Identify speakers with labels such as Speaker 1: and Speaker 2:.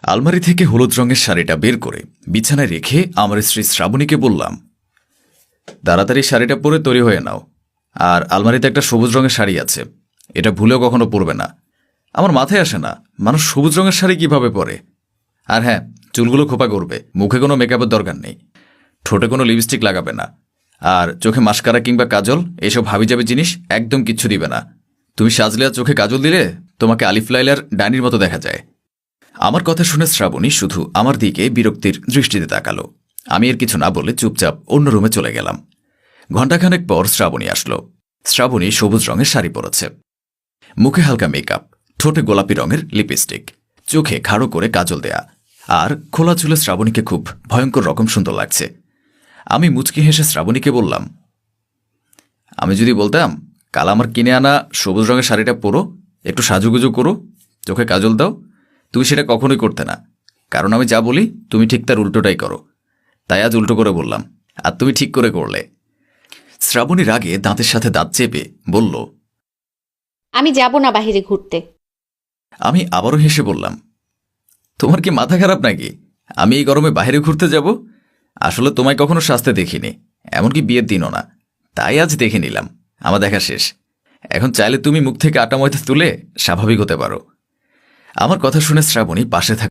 Speaker 1: আলমারি থেকে হলুদ রঙের শাড়িটা বের করে বিছানায় রেখে আমার স্ত্রী শ্রাবণীকে বললাম, তাড়াতাড়ি শাড়িটা পরে তৈরি হয়ে নাও। আর আলমারিতে একটা সবুজ রঙের শাড়ি আছে, এটা ভুলেও কখনো পরবে না। আমার মাথায় আসে না মানুষ সবুজ রঙের শাড়ি কিভাবে পরে। আর হ্যাঁ, চুলগুলো খোপা করবে, মুখে কোনো মেকআপের দরকার নেই, ঠোঁটে কোনো লিপস্টিক লাগাবে না, আর চোখে মাস্কারা কিংবা কাজল এসব হাবিজাবি জিনিস একদম কিচ্ছু দিবে না। তুমি সাজলে আর চোখে কাজল দিলে তোমাকে আলিফ লাইলার ডাইনির মতো দেখা যায়। আমার কথা শুনে শ্রাবণী শুধু আমার দিকে বিরক্তির দৃষ্টিতে তাকালো। আমি এর কিছু না বলে চুপচাপ অন্য রুমে চলে গেলাম। ঘণ্টাখানেক পর শ্রাবণী আসলো। শ্রাবণী সবুজ রঙের শাড়ি পরেছে, মুখে হালকা মেকআপ, ঠোঁটে গোলাপি রঙের লিপস্টিক, চোখে খাড়ো করে কাজল দেয়া, আর খোলা চুলে শ্রাবণীকে খুব ভয়ঙ্কর রকম সুন্দর লাগছে। আমি মুচকি হেসে শ্রাবণীকে বললাম, আমি যদি বলতাম কাল আমার কিনে আনা সবুজ রঙের শাড়িটা পরো, একটু সাজুগুজু করো, চোখে কাজল দাও, তুমি সেটা কখনোই করতে না। কারণ আমি যা বলি তুমি ঠিক তার উল্টোটাই করো। তাই আজ উল্টো করে বললাম, আর তুমি ঠিক করে করলে। শ্রাবণীর আগে দাঁতের সাথে দাঁত চেপে বলল,
Speaker 2: আমি যাব না বাহিরে ঘুরতে।
Speaker 1: আমি আবারও হেসে বললাম, তোমার কি মাথা খারাপ নাকি? আমি এই গরমে বাইরে ঘুরতে যাব? আসলে তোমায় কখনো সাজতে দেখিনি, এমনকি বিয়ের দিনও না। তাই আজ দেখে নিলাম। আমার দেখা শেষ। এখন চাইলে তুমি মুখ থেকে আটা ময়দা তুলে স্বাভাবিক হতে পারো। আমার কথা শুনে শ্রাবণী পাশে থাকা